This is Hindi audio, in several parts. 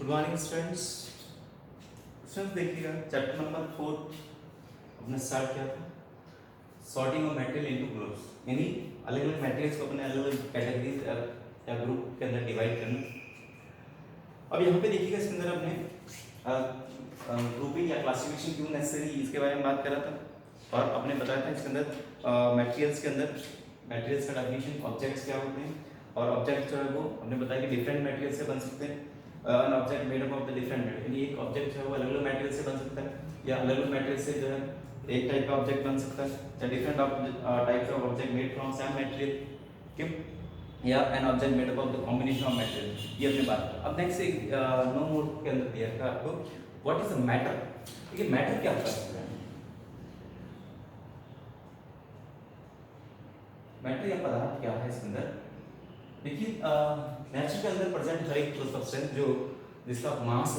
Morning students. स्टूडेंट्स देखिएगा चैप्टर नंबर 4 अपने स्टार्ट किया था sorting of material into groups, यानी अलग अलग मटेरियल्स को अपने अलग अलग कैटेगरीज या ग्रुप के अंदर डिवाइड करना। अब यहाँ पे देखिएगा इसके अंदर अपने ग्रुपिंग या क्लासिफिकेशन क्यों नेसेसरी इसके बारे में बात करा था और अपने बताया था इसके अंदर मटेरियल्स के अंदर मटेरियल्स का डेफिनेशन, ऑब्जेक्ट्स क्या होते हैं और ऑब्जेक्ट जो है वो हमने बताया कि डिफरेंट मटेरियल से बन सकते हैं। An object made up of the different material, यानी एक ऑब्जेक्ट जो है वो अलग अलग मटेरियल से बन सकता है या अलग अलग मटेरियल से जो है एक टाइप का ऑब्जेक्ट बन सकता है या different types of object made from same material, क्यों, या an object made up of the combination of material. ये अपने बात है। अब नेक्स्ट एक नो मोर के अंदर दिया था आपको व्हाट इज द मैटर। देखिए मैटर क्या होता है, मैटर या पदार्थ क्या है इसके अंदर। देखिए नेचर के अंदर प्रेजेंट हर एक सब्सटेंस जो जिसका मास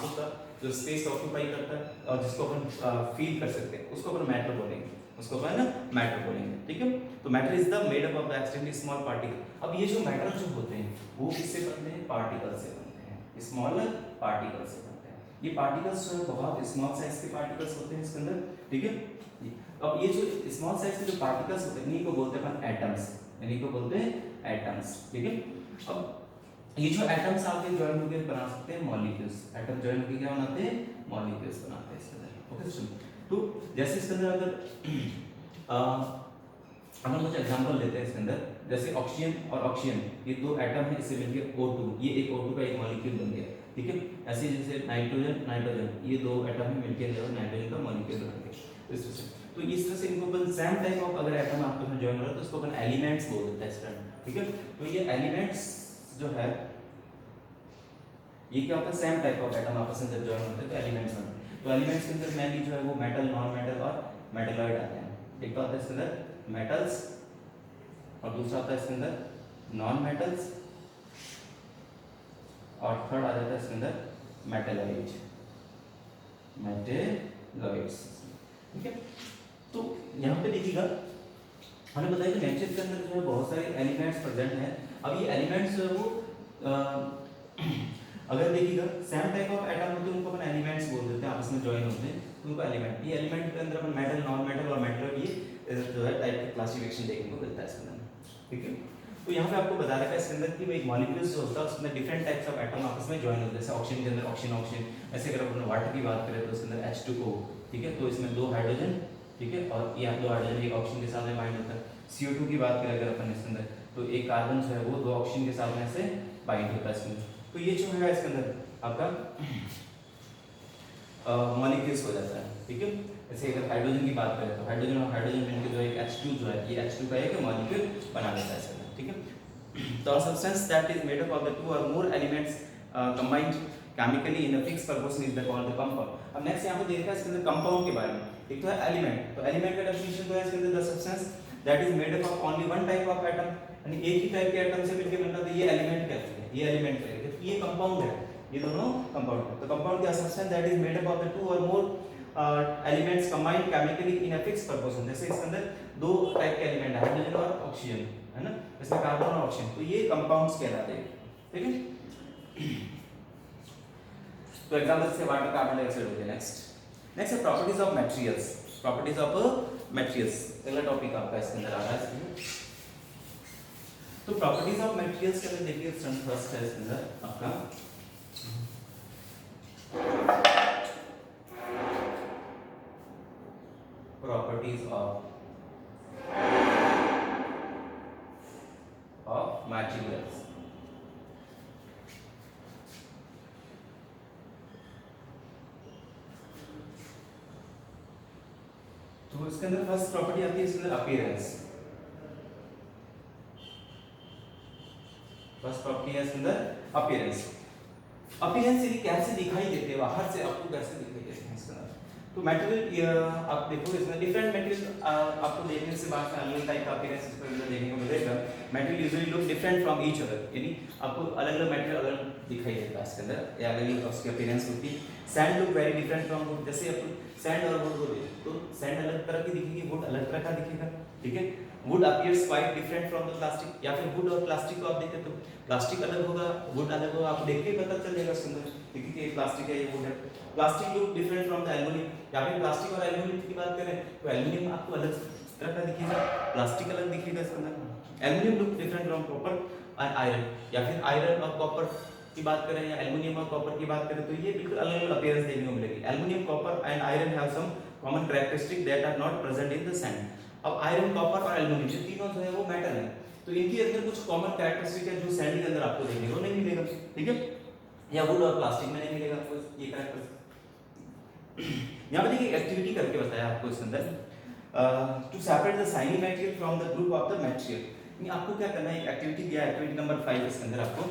होता है, जो स्पेस ऑक्यूपाई करता है और जिसको अपन फील कर सकते हैं उसको अपन मैटर बोलेंगे, ठीक है। तो matter is the made up of the extremely small particle. अब ये जो मैटर जो होते हैं वो किससे बनते हैं, पार्टिकल से बनते हैं, स्मॉल पार्टिकल से बनते हैं। ये पार्टिकल्स जो बहुत स्मॉल साइज के पार्टिकल्स होते हैं इसके अंदर, ठीक है। अब ये जो स्मॉल साइज के जो पार्टिकल्स होते हैं इन्हीं को बोलते हैं अपन एटम्स, इन्हीं को बोलते हैं एटम्स, ठीक है। अब ये जो एटम्स आके जॉइन होकर बना सकते हैं मॉलिक्यूल्स, एटम जॉइन होकर क्या बनाते हैं, मॉलिक्यूल्स बनाते हैं इसके अंदर, ओके स्टूडेंट। तो जैसे इसके अंदर अगर अपन कुछ एग्जांपल लेते हैं इसके अंदर, जैसे ऑक्सीजन और ऑक्सीजन ये दो एटम है, इससे मिलकर O2, ये एक O2 का एक मॉलिक्यूल बन गया, ठीक है। ऐसे जैसे नाइट्रोजन ये दो एटम है मिलकर जो नाइट्रोजन का मॉलिक्यूल बन गया। तो इस तरह से इनको अपन सेम टाइप ऑफ अगर एटम आपस में जॉइन हो रहा है तो उसको अपन एलिमेंट्स बोल देते हैं स्टूडेंट, ठीक है। तो ये एलिमेंट्स जो है ये क्या होता है, सेम टाइप ऑफ एटम आपस में जब जॉइन होते हैं तो एलिमेंट्स बनते हैं। तो एलिमेंट्स के अंदर मेनली जो है वो मेटल, नॉन मेटल और मेटलॉइड आते हैं। एक तो आता है इसके अंदर मेटल्स और दूसरा आता है इसके अंदर नॉन मेटल्स और थर्ड आ जाता है इसके अंदर मेटलॉइड्स, ठीक है। तो यहाँ पे देखिएगा हमने बताया कि नेचर के अंदर जो है बहुत सारे एलिमेंट्स प्रेजेंट हैं। अब ये एलिमेंट्स जो है वो अगर देखिएगा सेम टाइप ऑफ एटम होते हैं उनको अपन एलिमेंट्स बोल देते हैं, आपस में जॉइन होते हैं तो उनको एलिमेंट। ये एलिमेंट के अंदर अपन मेटल, नॉन मेटल और मेटल ये जो है टाइप का क्लासिफिकेशन देखने को मिलता है इसके अंदर, ठीक है। तो यहाँ पे आपको बता रखा है इसके अंदर कि भाई मॉलिक्यूल्स जो होता है उसमें डिफरेंट टाइप्स ऑफ एटम आपस में जॉइन होते हैं। जैसे ऑक्सीजन के अंदर ऑक्सीजन, ऐसे अगर अपन वाटर की बात करें तो उसके अंदर H2O, ठीक है। तो इसमें दो हाइड्रोजन, ठीक है, और ये दो हाइड्रोजन एक ऑक्सीजन के साथ में बाइंड होता है। CO2 की बात करें अगर अपन इसके अंदर तो एक कार्बन जो है वो दो ऑक्सीजन के साथ में से बाइंड होता है इसके अंदर। तो ये जो है इसके अंदर आपका मॉलिक्यूल्स हो जाता है, ठीक है। जैसे अगर हाइड्रोजन की बात करें तो हाइड्रोजन और हाइड्रोजन मिलकर जो एक H2 जो है ये H2 का एक मॉलिक्यूल बना देता है इसके अंदर, ठीक है। तो substance that is made up of the two or more elements combined chemically in a fix proportion is called the compound. अब नेक्स्ट यहाँ पे देखा है इसके अंदर कंपाउंड के बारे में। एक तो है एलिमेंट, तो एलिमेंट का डेफिनेशन तो है इसके अंदर the substance that is made up of only one type of atom, यानी एक ही टाइप के एटम से मिलकर बनता है, ये एलिमेंट कहते हैं, ये एलिमेंट कहते हैं। ये कंपाउंड है, ये दोनों कंपाउंड है। तो कंपाउंड क्या substance that is made up of the two or more elements combined chemically in a fix proportion. जैसे इसके अंदर दो टाइप के एलिमेंट है, हाइड्रोजन और ऑक्सीजन, है ना, इसमें कार्बन और ऑक्सीजन, तो ये कंपाउंड्स कहलाते हैं, ठीक है। तो एग्जांपल से वाटर, कार्बन डाइऑक्साइड हो गया। नेक्स्ट है properties of materials, properties of materials, अगला टॉपिक आपका इसके अंदर आ रहा है इसमें। तो प्रॉपर्टीज ऑफ मटेरियल्स के अंदर देखिए फर्स्ट है इसके अंदर आपका प्रॉपर्टीज ऑफ मटेरियल्स। तो इसके अंदर फर्स्ट प्रॉपर्टी आती है इसके अंदर अपीयरेंस। फर्स्ट प्रॉपर्टी है इसके अंदर अपीयरेंस। अपीयरेंस यानी कैसे दिखाई देते हैं, बाहर से आपको कैसे दिखाई देते हैं इसके अंदर। तो मटेरियल आप देखो इसमें डिफरेंट मटेरियल आपको देखने से बाद में अलग टाइप का अपीयरेंस इसके अंदर देखने को मिलेगा। Material usually look different from each other, यानी आपको अलग अलग मटेरियल अलग दिखाई देता है इसके अंदर, या अलग अलग उसकी अपीयरेंस होती है। Sand look very different from would, जैसे अपन सैंड और वुड को देखें तो सैंड अलग तरह की दिखेगी, वुड अलग तरह का दिखेगा, ठीक है। Would appears quite different from the plastic, या फिर वुड और प्लास्टिक को आप देखें तो प्लास्टिक अलग होगा, वुड अलग होगा, आपको देख के पता चल जाएगा उसके अंदर देखिए कि ये प्लास्टिक है ये वुड है। Plastic look different from the aluminium, या फिर प्लास्टिक और एल्युमिनियम की बात करें तो एल्युमिनियम आपको अलग तरह का दिखेगा, प्लास्टिक अलग दिखेगा इसके अंदर। Aluminium look different from copper and iron, या फिर आयरन और कॉपर की बात करें या एल्युमिनियम और कॉपर की बात करें तो ये बिल्कुल अलग अलग अपीयरेंस देखने को मिलेगी। Aluminium, copper and iron have some common characteristic that are not present in the sand. अब आयरन, कॉपर और एल्युमिनियम ये तीनों जो है वो मेटल है, तो इनके अंदर कुछ कॉमन कैरेक्टरिस्टिक है जो सैंड के अंदर आपको देखने को नहीं मिलेगा, ठीक है, या वुड और प्लास्टिक में नहीं मिलेगा आपको ये कैरेक्टरिस्टिक। यहाँ पे देखिए एक्टिविटी करके बताया आपको इसके अंदर to separate the shiny material from the group of the material. आपको क्या करना है, एक एक्टिविटी दिया है एक्टिविटी नंबर 5 इसके अंदर आपको,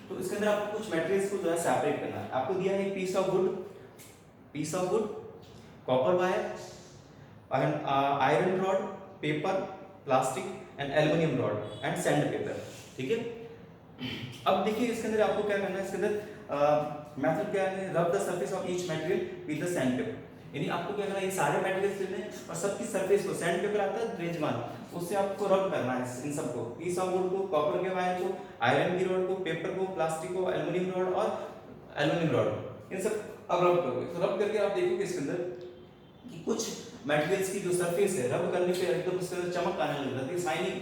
तो इसके अंदर आपको कुछ मटेरियल्स को जो है सेपरेट करना है। आपको दिया है piece of wood, copper wire, iron rod, paper, plastic and aluminium rod and sandpaper, ठीक है। अब देखिए इसके अंदर आपको क्या करना है, इसके अंदर मेथड क्या है, रब the surface of each material with the sand paper. यानी आपको क्या करना है, ये सारे मटेरियल्स लेने हैं और सबकी सरफेस को, सैंड पेपर आता है रेजमान, उससे आपको रब करना है इन सबको, पीस ऑफ वुड को, कॉपर के वायर को, आयरन की रॉड को, पेपर को, प्लास्टिक को, एल्युमिनियम रॉड और एल्युमिनियम रॉड, इन सब अब रब करोगे। तो रब करके आप देखोगे इसके अंदर कि कुछ मटेरियल्स की जो सरफेस है रब करने पे एकदम उसके अंदर चमक आने लग जाती है, शाइनिंग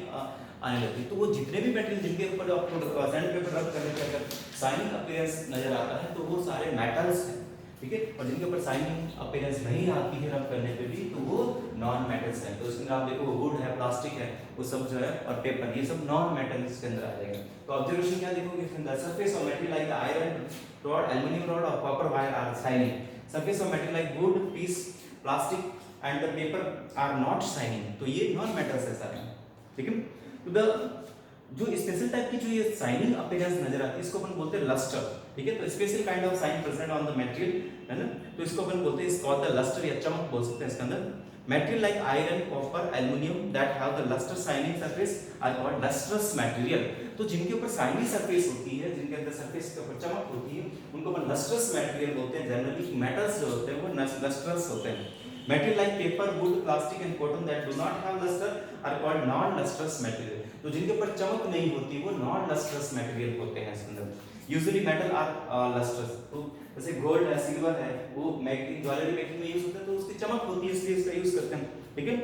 आने लगती है। तो वो जितने भी मटेरियल जिनके ऊपर आपको सैंड पेपर रब करने पे अगर शाइनिंग अपीयरेंस नजर आता है तो वो सारे मेटल्स हैं, ठीक है, और जिनके ऊपर शाइनिंग अपीयरेंस नहीं आती है रब करने पे भी तो वो नॉन मेटल्स हैं। तो इसके अंदर आप देखो वुड है, प्लास्टिक है, वो सब जो है, और पेपर, ये सब नॉन मेटल्स के अंदर आ जाएगा। तो ऑब्जर्वेशन क्या देखोगे इसके अंदर, surface of material like iron rod, aluminium rod और copper wire are shining, surface of material like wood, piece, plastic and the paper are not shining. तो ये नॉन मेटल्स है सारे, ठीक है। तो द जो स्पेशल टाइप की जो ये शाइनिंग अपीयरेंस नजर आती है इसको अपन बोलते हैं लस्टर, ठीक है। तो special kind of shine present on the material, है ना, तो इसको अपन बोलते हैं, इसको द लस्टर या चमक बोल सकते हैं इसके अंदर। Material like iron, copper, aluminium that have the lustre shining surface are called lustrous material. तो जिनके ऊपर शाइनी सरफेस होती है, जिनके अंदर सरफेस के ऊपर चमक होती है, उनको अपन लस्ट्रस मटेरियल बोलते हैं। जनरली मेटल्स जो होते हैं वो लस्ट्रस होते हैं। Material like paper, wood, plastic and cotton that do not have luster are called non-lustrous material. तो जिनके ऊपर चमक नहीं होती वो non-lustrous material होते हैं इसके अंदर। Usually metal are lustrous. तो जैसे गोल्ड है, सिल्वर है, वो मेकिंग, ज्वेलरी मेकिंग में यूज होता है तो उसकी चमक होती है इसलिए इसका यूज करते हैं, ठीक है।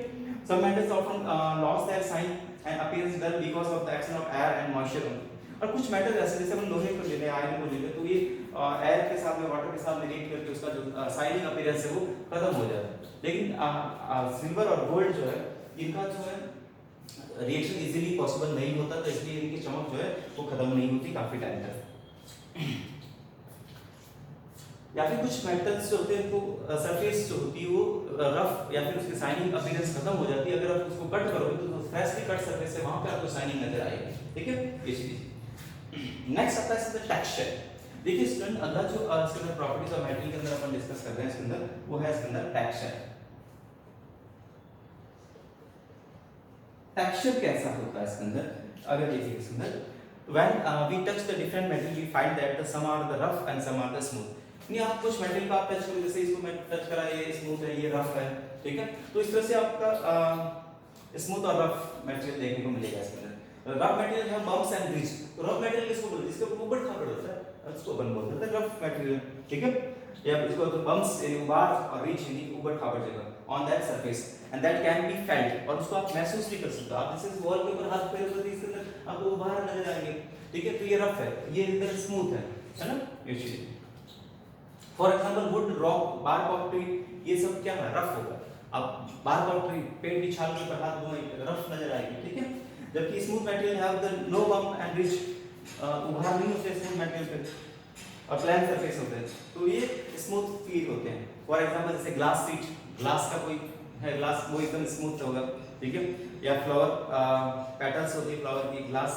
Some metals often lose their shine and appearance dull because of the action of air and moisture. और कुछ मेटल जैसे हम लोहे को ले लें, आयरन को ले लें, तो ये एयर के साथ में, वाटर के साथ में रिएक्ट करके उसका जो शाइनिंग अपीयरेंस है वो खत्म हो जाता है। लेकिन सिल्वर और गोल्ड जो है इनका जो है रिएक्शन इजीली पॉसिबल नहीं होता, तो इसलिए इनकी चमक जो है वो खत्म नहीं होती काफी टाइम तक। या फिर कुछ मेटल्स जो होते हैं उनको सरफेस जो होती है वो रफ या फिर उसकी शाइनिंग अपीयरेंस खत्म हो जाती है। अगर आप उसको कट करोगे तो फ्रेशली कट सरफेस है वहां पे आपको शाइनिंग नजर आएगी, ठीक है, ये चीज। नेक्स्ट आता है इसका टेक्सचर। देखिए स्टूडेंट, अगला जो इसके अंदर प्रॉपर्टीज ऑफ मेटेरियल के अंदर अपन डिस्कस कर रहे हैं इसके अंदर, वो है इसके अंदर टेक्सचर। टेक्सचर कैसा होता है इसके अंदर, अगर देखिए इसके अंदर, when we touch the different material we find that the some are the rough and some are the smooth। नहीं, आप कुछ मटेरियल को आप टच करो, जैसे इसको मैं टच करा, ये स्मूथ है, ये रफ है, ठीक है, तो इस तरह से आपका स्मूथ और रफ मटेरियल देखने को मिलेगा इसके अंदर। रफ मटेरियल है बम्प्स एंड रिज। तो रफ मटेरियल किसको बोलते हैं, जिसके ऊपर खापड़ होता है उसको अपन बोलते हैं रफ मटेरियल, ठीक है, या इसको तो बम्प्स उबार और रिज यानी ऊपर खापड़ जगह on that surface and that can be felt, और उसको आप महसूस भी कर सकते हो। आप जैसे वॉल के ऊपर हाथ फेर दो तो इसके अंदर आपको उबार नजर आएंगे, ठीक है, तो ये रफ है, ये इधर स्मूथ है ना, ये चीज। For example would, rock, bar pottery, ये सब क्या है, रफ होगा। अब बार पॉटरी पेड़ की छाल के ऊपर हाथ धोएं रफ नजर आएगी, ठीक है, जबकि smooth material have the no bump and ridge, उभार नहीं होते स्मूथ मटेरियल पे और प्लेन सरफेस होते हैं, तो ये स्मूथ फील होते हैं। फॉर एग्जांपल जैसे ग्लास शीट, ग्लास का कोई है ग्लास, वो एकदम स्मूथ होगा, ठीक है, या फ्लावर पेटल्स होती है फ्लावर की, ग्लास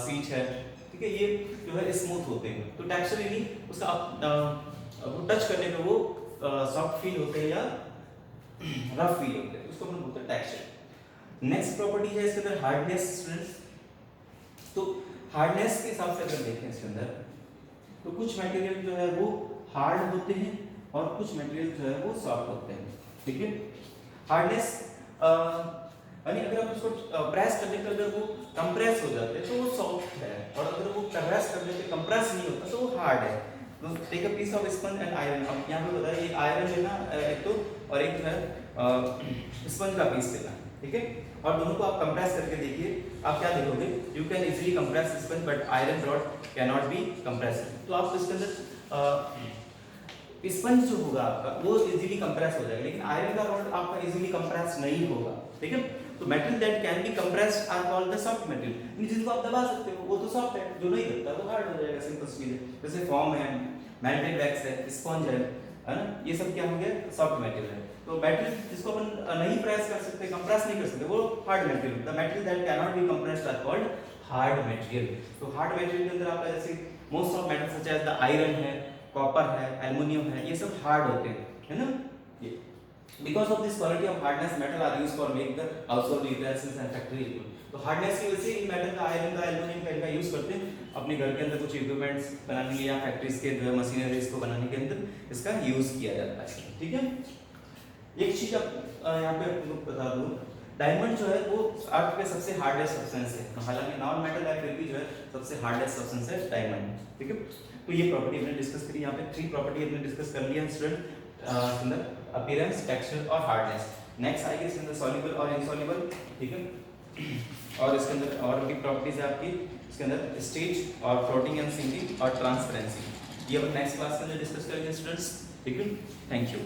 शीट है, ठीक है, ये जो है स्मूथ होते हैं। तो टेक्सचर यानी उसका टच करने पे वो सॉफ्ट फील होते हैं या रफ फील होते हैं, उसको हम बोलते हैं टेक्सचर। नेक्स्ट प्रॉपर्टी है इसके अंदर हार्डनेस स्टूडेंट्स। तो हार्डनेस के हिसाब से अगर देखें इसके अंदर, तो कुछ मटेरियल जो है वो हार्ड होते हैं और कुछ मटेरियल जो है वो सॉफ्ट होते हैं, ठीक है। हार्डनेस यानी अगर आप उसको प्रेस करने पे अगर वो कंप्रेस हो जाते हैं तो वो सॉफ्ट है, और अगर वो प्रेस करने पे कंप्रेस नहीं होता तो वो हार्ड है। तो take a piece of sponge and iron. अब यहाँ पे बताया ये आयरन लेना एक तो, और एक जो है स्पंज का पीस लेना, ठीक है, और दोनों को आप कंप्रेस करके देखिए, आप क्या देखोगे, you can easily compress sponge but iron rod can not be compressed. तो आप इसके अंदर स्पंज जो होगा आपका वो इजीली कंप्रेस हो जाएगा, लेकिन आयरन का रॉड आपका इजीली कंप्रेस नहीं होगा, ठीक है। तो metal that can be compressed are called the soft metal. जिसको आप दबा सकते हो वो तो सॉफ्ट है, जो नहीं दबता तो हार्ड हो जाएगा, सिंपल सी है। जैसे फॉर्म है, मेल्टेड वैक्स है, स्पंज है ना, ये सब क्या हो गया, सॉफ्ट मेटल है। तो मेटल जिसको अपन नहीं प्रेस कर सकते, कंप्रेस नहीं कर सकते, वो hard metal. The metal that can not be compressed are called hard material. तो हार्ड मेटेरियल के अंदर आपका जैसे most of metal such as the iron है, कॉपर है, एल्युमिनियम है, ये सब हार्ड होते हैं, है ना। ये because of this quality of hardness metal are used for make the household utensils and factory equipment. तो हार्डनेस की वजह से इन मेटल का, आयरन का, एल्युमिनियम का इनका यूज करते हैं अपने घर के अंदर कुछ इक्विपमेंट्स बनाने के या फैक्ट्रीज के जो मशीनरीज को बनाने के अंदर इसका यूज किया जाता है, ठीक है। एक चीज आप यहाँ पे आपको बता दूं, डायमंड जो है वो अर्थ पे सबसे हार्डेस्ट सब्सटेंस है, हालांकि नॉन मेटल है फिर भी जो है सबसे हार्डेस्ट सब्सटेंस है डायमंड, ठीक है। तो ये प्रॉपर्टी हमने डिस्कस करी, यहाँ पे 3 प्रॉपर्टी हमने डिस्कस कर लिया स्टूडेंट, अंदर अपीयरेंस, टेक्सचर और हार्डनेस। नेक्स्ट आएगी इसके अंदर सॉल्युबल और इनसॉल्युबल, ठीक है, और इसके अंदर और भी प्रॉपर्टीज है आपकी, इसके अंदर स्टेज और फ्लोटिंग एंड सिंकिंग और ट्रांसपेरेंसी। ये अपन नेक्स्ट क्लास के अंदर डिस्कस करेंगे स्टूडेंट्स, ठीक है। Thank you.